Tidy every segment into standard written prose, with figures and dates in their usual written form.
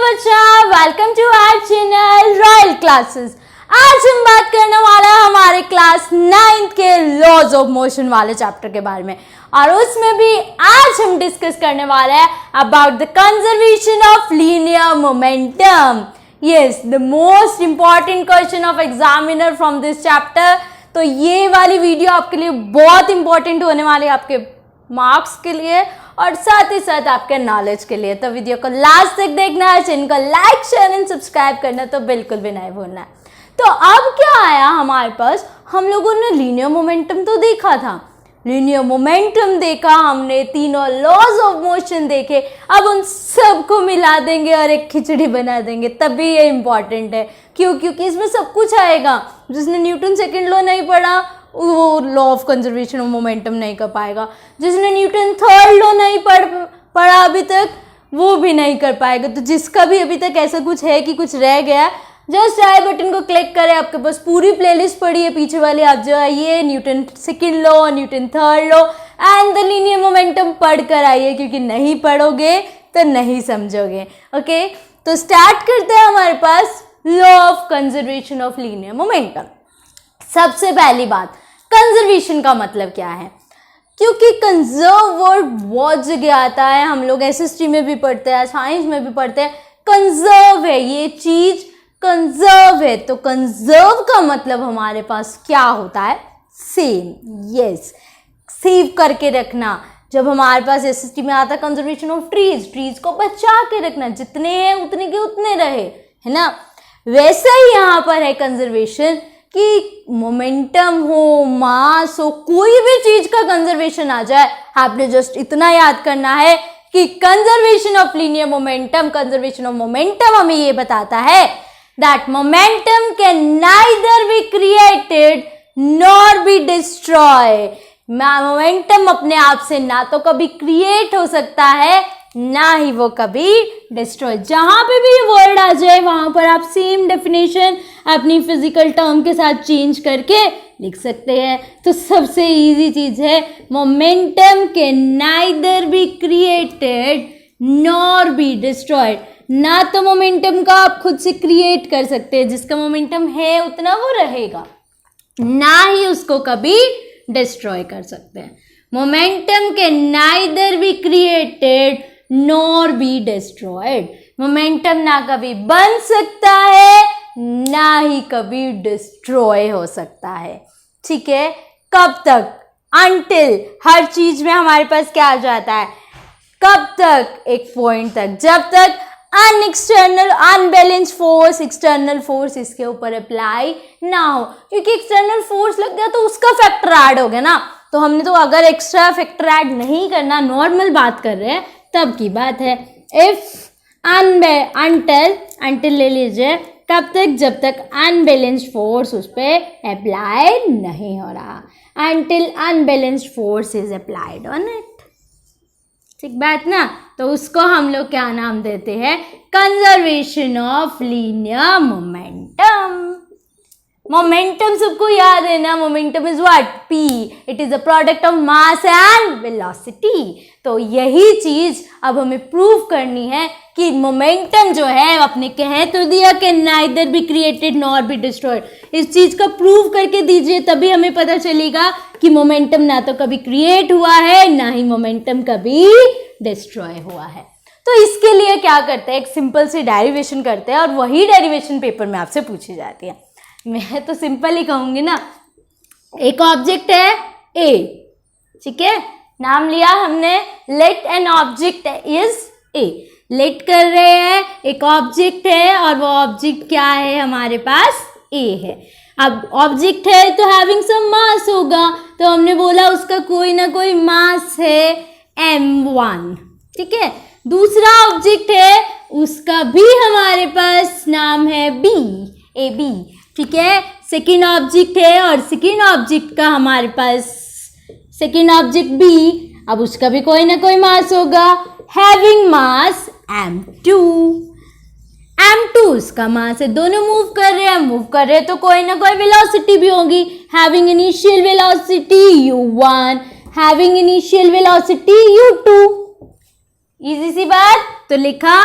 बच्चा, welcome to our channel royal classes. आज हम बात करने वाला है हमारे क्लास 9th के लॉज ऑफ मोशन वाले चैप्टर के बारे में, और उसमें भी आज हम डिस्कस करने वाले हैं about the conservation of linear momentum. Yes, the most important question of examiner from this chapter. तो ये वाली वीडियो आपके लिए बहुत इंपॉर्टेंट होने वाली है, आपके मार्क्स के लिए और साथ ही साथ आपके नॉलेज के लिए। तो वीडियो को लास्ट तक देखना है, चैनल को लाइक शेयर एंड सब्सक्राइब करना तो बिल्कुल भी नहीं भूलना है। तो अब क्या आया हमारे पास, हम लोगों ने लीनियर मोमेंटम तो देखा था, लीनियर मोमेंटम देखा हमने, तीनों लॉज ऑफ मोशन देखे। अब उन सबको मिला देंगे और एक खिचड़ी बना देंगे, तभी ये इंपॉर्टेंट है। क्योंकि इसमें सब कुछ आएगा। जिसने न्यूटन सेकंड लॉ नहीं पढ़ा वो law of conservation of momentum नहीं कर पाएगा, जिसने न्यूटन थर्ड लॉ नहीं पढ़ा अभी तक वो भी नहीं कर पाएगा। तो जिसका भी अभी तक ऐसा कुछ है कि कुछ रह गया, जस्ट आई बटन को क्लिक करें, आपके पास पूरी प्लेलिस्ट पड़ी है पीछे वाली, आप जो आइए Newton second law, Newton third law and the linear momentum पढ़ कर आइए, क्योंकि नहीं पढ़ोगे तो नहीं समझोगे। ओके, तो स्टार्ट करते हैं हमारे पास law of conservation of linear momentum. सबसे पहली बात, कंजर्वेशन का मतलब क्या है? क्योंकि कंजर्व वर्ड बहुत जगह आता है, हम लोग एसएसटी में भी पढ़ते हैं, साइंस में भी पढ़ते हैं। कंजर्व है, ये चीज कंजर्व है। तो कंजर्व का मतलब हमारे पास क्या होता है? सेम। यस, सेव करके रखना। जब हमारे पास एसएसटी में आता है कंजर्वेशन ऑफ ट्रीज, ट्रीज को बचा के रखना, जितने हैं उतने के उतने रहे, है ना। वैसे ही यहाँ पर है कंजर्वेशन कि मोमेंटम हो, मास हो, कोई भी चीज का कंजर्वेशन आ जाए, आपने जस्ट इतना याद करना है कि conservation of linear momentum, conservation of momentum हमें ये बताता है that momentum can neither be created nor be destroy. Momentum अपने आप से ना तो कभी क्रिएट हो सकता है ना ही वो कभी डिस्ट्रॉय। जहां पे भी ये वर्ड आ जाए वहां पर आप सेम डेफिनेशन अपनी फिजिकल टर्म के साथ चेंज करके लिख सकते हैं। तो सबसे इजी चीज है, momentum can neither be created nor be destroyed. ना तो मोमेंटम का आप खुद से क्रिएट कर सकते हैं, जिसका मोमेंटम है उतना वो रहेगा, ना ही उसको कभी डिस्ट्रॉय कर सकते हैं। Momentum can neither be created nor be destroyed. Momentum ना कभी बन सकता है ना ही कभी डिस्ट्रॉय हो सकता है। ठीक है, कब तक? अनटिल। हर चीज में हमारे पास क्या आ जाता है? कब तक? एक पॉइंट तक, जब तक अनएक्सटर्नल अनबैलेंस फोर्स, एक्सटर्नल फोर्स इसके ऊपर अप्लाई ना हो। क्योंकि एक्सटर्नल फोर्स लग गया तो उसका फैक्टर ऐड हो गया ना। तो हमने तो अगर एक्स्ट्रा फैक्टर ऐड नहीं करना, नॉर्मल बात कर रहे हैं, तब की बात है। इफ अनटिल ले लीजिए, कब तक? जब तक अनबैलेंस्ड फोर्स उस पर अप्लाई नहीं हो रहा, until unbalanced force is applied on it. ठीक बात ना। तो उसको हम लोग क्या नाम देते हैं? Conservation of linear momentum. Momentum सबको याद है ना, momentum is what? P। It is a product of mass and velocity. तो यही चीज अब हमें प्रूव करनी है कि मोमेंटम जो है, अपने कह तो दिया कि neither be created nor be destroyed. इस चीज का प्रूव करके दीजिए, तभी हमें पता चलेगा कि मोमेंटम ना तो कभी क्रिएट हुआ है ना ही मोमेंटम कभी डिस्ट्रॉय हुआ है। तो इसके लिए क्या करते हैं? एक सिंपल सी डेरिवेशन करते हैं, और वही डेरिवेशन पेपर में आपसे पूछी जाती है। मैं तो सिंपल ही कहूंगी ना। एक ऑब्जेक्ट है ए, ठीक है, नाम लिया हमने, let an object is A. Let कर रहे हैं, एक ऑब्जेक्ट है और वो ऑब्जेक्ट क्या है? हमारे पास ए है। अब ऑब्जेक्ट है तो हैविंग सम मास होगा, तो हमने बोला उसका कोई ना कोई मास है m1। ठीक है, दूसरा ऑब्जेक्ट है, उसका भी हमारे पास नाम है b, ए बी। ठीक है, सेकेंड ऑब्जेक्ट है और सेकेंड ऑब्जेक्ट का हमारे पास सेकेंड ऑब्जेक्ट B, अब उसका भी कोई ना कोई मास होगा, हैविंग मास m2। m2 उसका मास है, दोनों मूव कर रहे हैं तो कोई ना कोई वेलोसिटी भी होगी, having initial velocity u1, having initial velocity u2। Easy सी बात। तो लिखा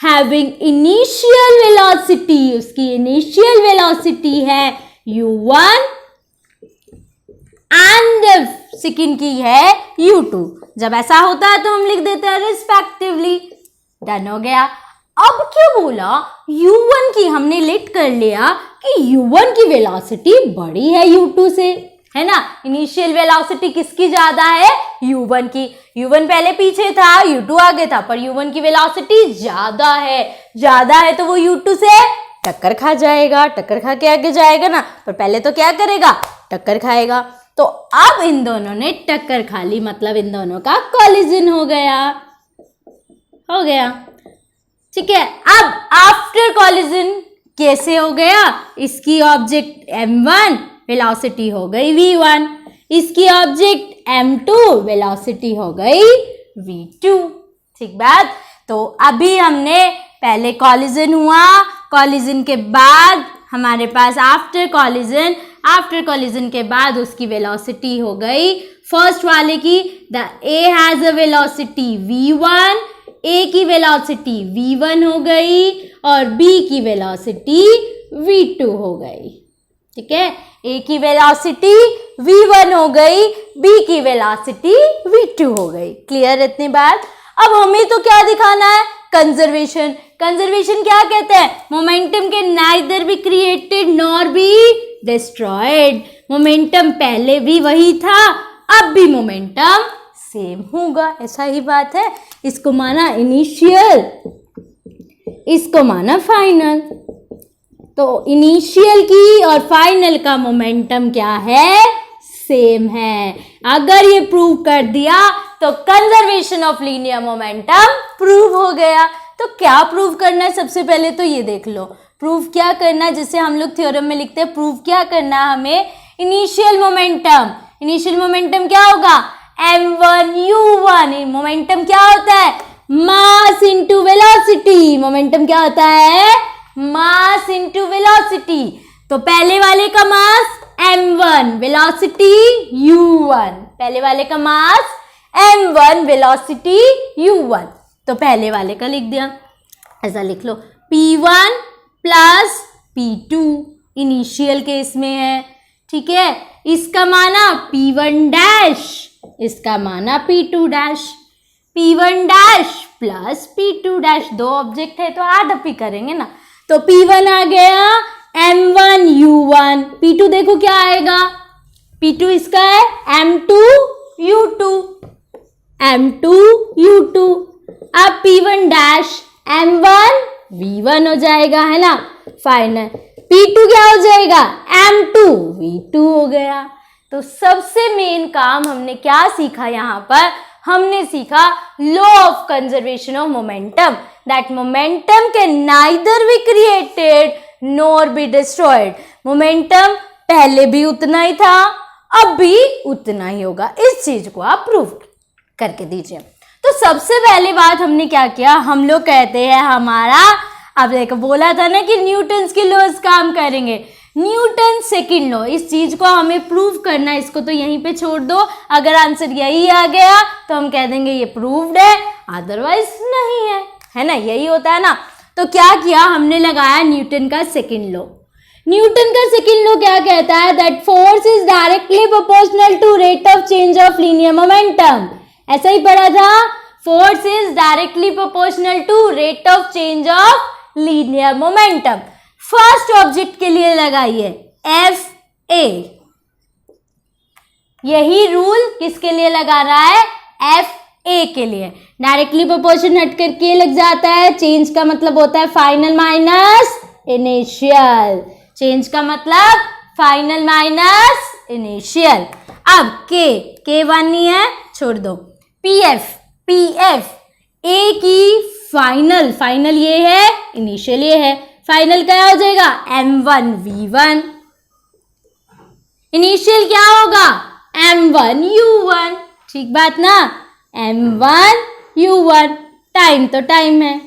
हैविंग इनिशियल वेलोसिटी, उसकी इनिशियल वेलोसिटी है u1 एंड सेकंड की है u2। जब ऐसा होता है तो हम लिख देते हैं रिस्पेक्टिवली। डन हो गया। अब क्या बोला, u1 की हमने लेट कर लिया कि u1 की वेलोसिटी बड़ी है u2 से, है ना। इनिशियल वेलोसिटी किसकी ज्यादा है, u1 की। u1 पहले पीछे था, u2 आगे था, पर u1 की वेलोसिटी ज्यादा है तो वो u2 से टक्कर खा जाएगा, टक्कर खा के आगे जाएगा ना, पर पहले तो क्या करेगा, टक्कर खाएगा। तो अब इन दोनों ने टक्कर खा ली, मतलब इन दोनों का कोलिजन हो गया। ठीक है। अब आफ्टर कोलिजन कैसे हो गया, इसकी ऑब्जेक्ट m1 वेलोसिटी हो गई v1, इसकी ऑब्जेक्ट m2 वेलोसिटी हो गई v2। ठीक बात। तो अभी हमने पहले कोलिजन हुआ, कोलिजन के बाद हमारे पास आफ्टर कोलिजन के बाद उसकी वेलोसिटी हो गई फर्स्ट वाले की, the A has a velocity v1, ए की वेलोसिटी v1 हो गई और बी की वेलोसिटी v2 हो गई। ठीक है, ए की वेलोसिटी v1 हो गई, बी की वेलोसिटी v2 हो गई। क्लियर इतनी बात। अब हमें तो क्या दिखाना है, कंजर्वेशन। कंजर्वेशन क्या कहते हैं, मोमेंटम के neither be created nor be destroyed. Momentum पहले भी वही था, अब भी मोमेंटम सेम होगा, ऐसा ही बात है। इसको माना इनिशियल, इसको माना फाइनल। तो इनिशियल की और फाइनल का मोमेंटम क्या है, सेम है। अगर ये प्रूव कर दिया तो conservation of linear momentum prove हो गया। तो क्या प्रूव करना है, सबसे पहले तो ये देख लो। प्रूव क्या करना है, जिसे हम लोग थ्योरम में लिखते हैं, प्रूव क्या करना है हमें, इनिशियल मोमेंटम। इनिशियल मोमेंटम क्या होगा, m1 u1। मोमेंटम क्या होता है, मास इनटू वेलोसिटी। मोमेंटम क्या होता है, मास इनटू वेलोसिटी। तो पहले वाले का मास m1, वेलोसिटी u1। पहले वाले का मास m1, वेलोसिटी u1। तो पहले वाले का लिख दिया, ऐसा लिख लो, p1 plus p2 initial case में है। ठीक है, इसका माना p1 डैश, इसका माना p2 dash. p1 dash plus p2 dash, दो ऑब्जेक्ट है तो ऐड अप ही करेंगे ना। तो p1 आ गया m1 u1, p2 देखो क्या आएगा, p2 इसका है m2 u2, m2 u2। अब p1 डैश m1 v1 हो जाएगा, है ना। फाइनल p2 क्या हो जाएगा, m2 v2 हो गया। तो सबसे मेन काम हमने क्या सीखा यहाँ पर, हमने सीखा law of conservation of momentum, that momentum can neither be created nor be destroyed. Momentum पहले भी उतना ही था, अब भी उतना ही होगा। इस चीज को आप प्रूव करके दीजिए। तो सबसे पहली बात हमने क्या किया, हम लोग कहते हैं हमारा, अब देखो बोला था ना कि न्यूटन्स के लॉज काम करेंगे, न्यूटन सेकंड लॉ, इस चीज को हमें प्रूव करना है। इसको तो यहीं पे छोड़ दो, अगर आंसर यही आ गया तो हम कह देंगे ये प्रूव्ड है, अदरवाइज नहीं है ना, यही होता है ना। तो क्या किया हमने, लगाया न्यूटन का सेकंड लॉ। न्यूटन का सेकंड लॉ क्या कहता है, that force is directly proportional to rate of change of linear momentum. ऐसा ही पढ़ा था, force is directly proportional to rate of change of linear momentum. First object के लिए लगाइए एफ ए, यही रूल किसके लिए लगा रहा है, एफ ए के लिए। डायरेक्टली प्रोपोर्शन हट करके लग जाता है, चेंज का मतलब होता है फाइनल माइनस इनिशियल, चेंज का मतलब फाइनल माइनस इनिशियल। अब के वन नहीं है, छोड़ दो। पी एफ ए की फाइनल ये है, इनिशियल ये है, फाइनल क्या हो जाएगा, m1 v1। इनिशियल क्या होगा, m1 u1। ठीक बात ना, m1 u1। टाइम तो टाइम है,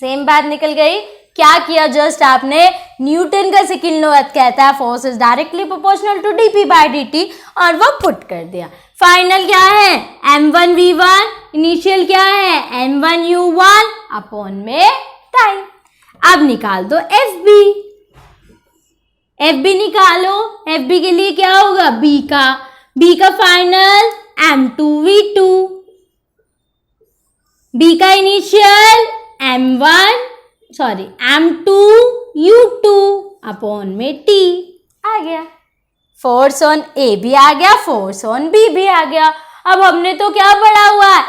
सेम बात निकल गई। क्या किया, जस्ट आपने न्यूटन का सेकंड लॉ कहता है force is directly proportional to dp by dt और वो पुट कर दिया। फाइनल क्या है m1v1, इनिशियल क्या है m1u1 अपॉन में टाइम। अब निकाल दो FB निकालो। FB के लिए क्या होगा B का फाइनल m2v2, B का इनिशियल m2u2 अपॉन में T आ गया। फोर्स ऑन A भी आ गया, फोर्स ऑन B भी आ गया। अब हमने तो क्या पढ़ा हुआ है,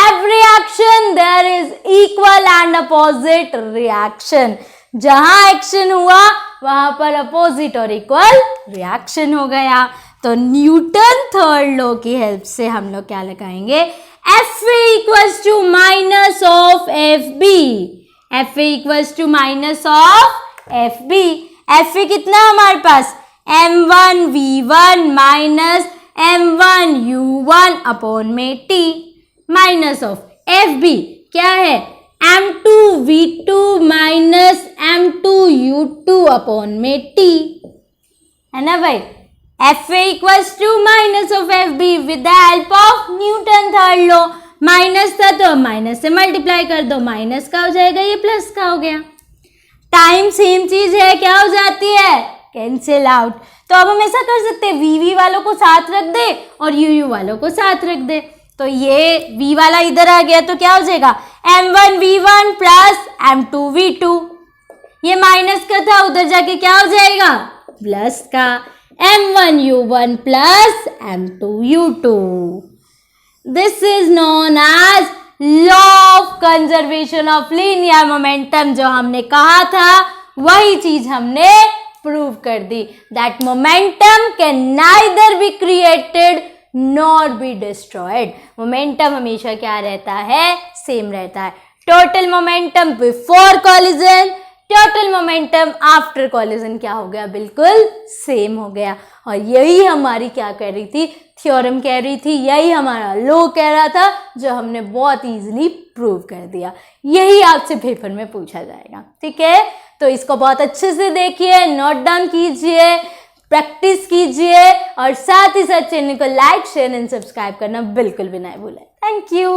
every action there is equal and opposite reaction. जहां एक्शन हुआ वहां पर अपोजिट और इक्वल रिएक्शन हो गया। तो न्यूटन थर्ड लॉ की हेल्प से हम लोग क्या लगाएंगे, FA equals to minus of FB, FA equals to minus of FB। FA कितना हमारे पास m1v1 माइनस m1u1 अपॉन में T माइनस ऑफ FB क्या है m2v2 माइनस m2u2 अपॉन में T, है ना भाई। FA equals to minus of FB with the help of Newton third law. Minus था तो माइनस से मल्टीप्लाई कर दो, माइनस का हो जाएगा ये प्लस का हो गया। टाइम सेम चीज है, क्या हो जाती है कैंसिल आउट। तो अब हम ऐसा कर सकते हैं VV वालों को साथ रख दे और UU वालों को साथ रख दे। तो ये V वाला इधर आ गया तो क्या हो जाएगा m1v1 प्लस m2v2, ये माइनस का था उधर जाके क्या हो जाएगा प्लस का m1u1 plus m2u2। This is known as law of conservation of linear momentum. जो हमने कहा था वही चीज हमने प्रूव कर दी, that momentum can neither be created not be destroyed. Momentum हमेशा क्या रहता है, सेम रहता है। Total momentum before collision, total momentum after collision क्या हो गया, बिल्कुल सेम हो गया। और यही हमारी क्या कह रही थी, थ्योरम कह रही थी, यही हमारा लॉ कह रहा था, जो हमने बहुत इजीली प्रूव कर दिया। यही आपसे पेपर में पूछा जाएगा, ठीक है। तो इसको बहुत अच्छे से देखिए, नोट डाउन कीजिए, प्रैक्टिस कीजिए और साथ ही साथ चैनल को लाइक शेयर एंड सब्सक्राइब करना बिल्कुल भी ना भूलें। Thank you.